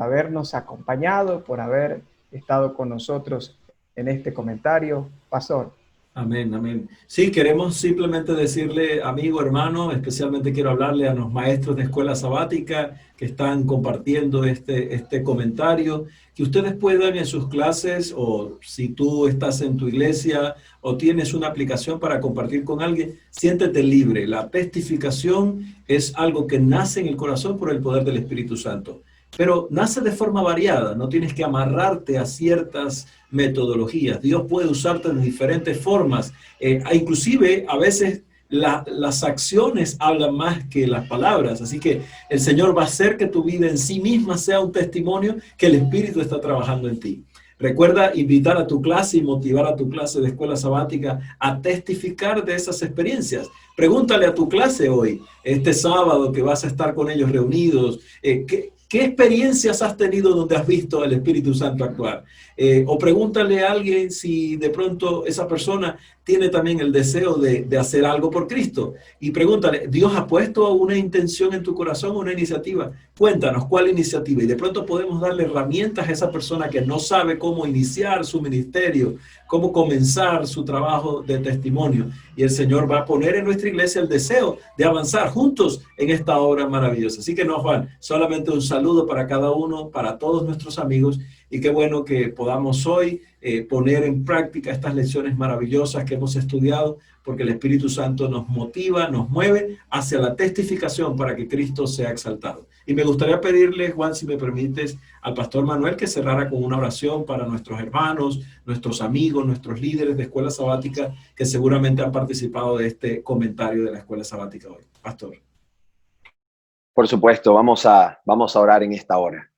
habernos acompañado, por haber estado con nosotros en este comentario, Pastor. Amén, amén. Sí, queremos simplemente decirle, amigo, hermano, especialmente quiero hablarle a los maestros de escuela sabática que están compartiendo este comentario, que ustedes puedan en sus clases, o si tú estás en tu iglesia o tienes una aplicación para compartir con alguien, siéntete libre. La testificación es algo que nace en el corazón por el poder del Espíritu Santo, pero nace de forma variada, no tienes que amarrarte a ciertas metodologías. Dios puede usarte de diferentes formas. Inclusive a veces las acciones hablan más que las palabras. Así que el Señor va a hacer que tu vida en sí misma sea un testimonio que el Espíritu está trabajando en ti. Recuerda invitar a tu clase y motivar a tu clase de escuela sabática a testificar de esas experiencias. Pregúntale a tu clase hoy, este sábado que vas a estar con ellos reunidos, ¿qué experiencias has tenido donde has visto al Espíritu Santo actuar? O pregúntale a alguien si de pronto esa persona tiene también el deseo de hacer algo por Cristo. Y pregúntale, ¿Dios ha puesto una intención en tu corazón, una iniciativa? Cuéntanos, ¿cuál iniciativa? Y de pronto podemos darle herramientas a esa persona que no sabe cómo iniciar su ministerio, cómo comenzar su trabajo de testimonio. Y el Señor va a poner en nuestra iglesia el deseo de avanzar juntos en esta obra maravillosa. Así que no, Juan, solamente un saludo para cada uno, para todos nuestros amigos, y qué bueno que podamos hoy poner en práctica estas lecciones maravillosas que hemos estudiado, porque el Espíritu Santo nos motiva, nos mueve hacia la testificación para que Cristo sea exaltado. Y me gustaría pedirle, Juan, si me permites, al pastor Manuel que cerrara con una oración para nuestros hermanos, nuestros amigos, nuestros líderes de escuela sabática que seguramente han participado de este comentario de la escuela sabática hoy. Pastor. Por supuesto, vamos a orar en esta hora.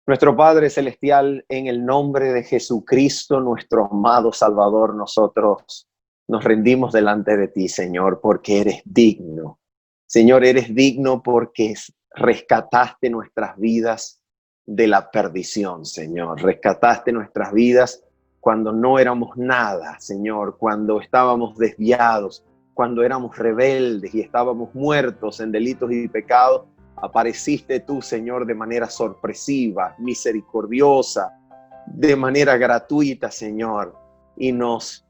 Nuestro Padre Celestial, en el nombre de Jesucristo, nuestro amado Salvador, nosotros nos rendimos delante de ti, Señor, porque eres digno. Señor, eres digno porque rescataste nuestras vidas de la perdición, Señor. Rescataste nuestras vidas cuando no éramos nada, Señor, cuando estábamos desviados, cuando éramos rebeldes y estábamos muertos en delitos y pecados. Apareciste tú, Señor, de manera sorpresiva, misericordiosa, de manera gratuita, Señor, y nos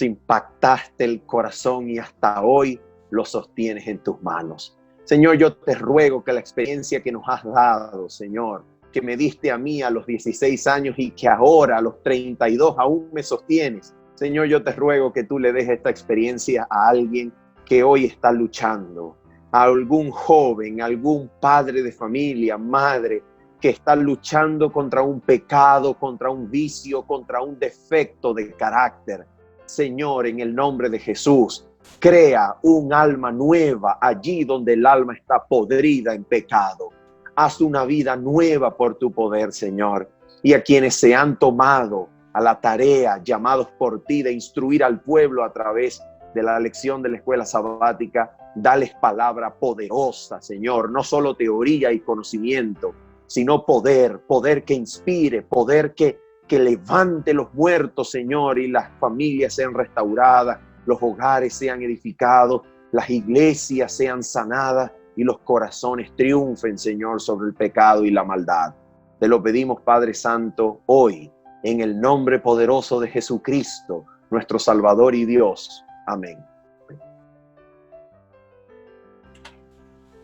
impactaste el corazón y hasta hoy lo sostienes en tus manos. Señor, yo te ruego que la experiencia que nos has dado, Señor, que me diste a mí a los 16 años y que ahora a los 32 aún me sostienes, Señor, yo te ruego que tú le des esta experiencia a alguien que hoy está luchando, a algún joven, algún padre de familia, madre, que está luchando contra un pecado, contra un vicio, contra un defecto de carácter. Señor, en el nombre de Jesús, crea un alma nueva allí donde el alma está podrida en pecado. Haz una vida nueva por tu poder, Señor. Y a quienes se han tomado a la tarea, llamados por ti, de instruir al pueblo a través de la lección de la escuela sabática, dales palabra poderosa, Señor, no solo teoría y conocimiento, sino poder que inspire, poder que levante los muertos, Señor, y las familias sean restauradas, los hogares sean edificados, las iglesias sean sanadas y los corazones triunfen, Señor, sobre el pecado y la maldad. Te lo pedimos, Padre Santo, hoy, en el nombre poderoso de Jesucristo, nuestro Salvador y Dios. Amén.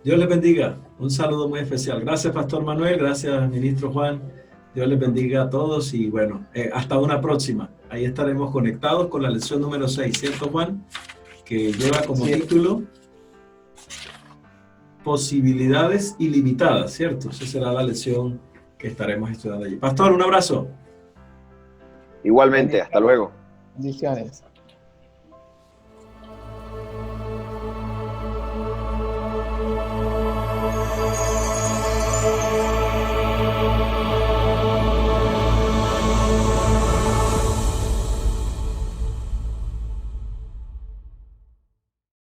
Dios les bendiga. Un saludo muy especial. Gracias, Pastor Manuel. Gracias, Ministro Juan. Dios les bendiga a todos y bueno, hasta una próxima. Ahí estaremos conectados con la lección número 6, ¿cierto, Juan? Que lleva como título Posibilidades ilimitadas, ¿cierto? Esa será la lección que estaremos estudiando allí. Pastor, un abrazo. Igualmente, hasta luego. Bendiciones.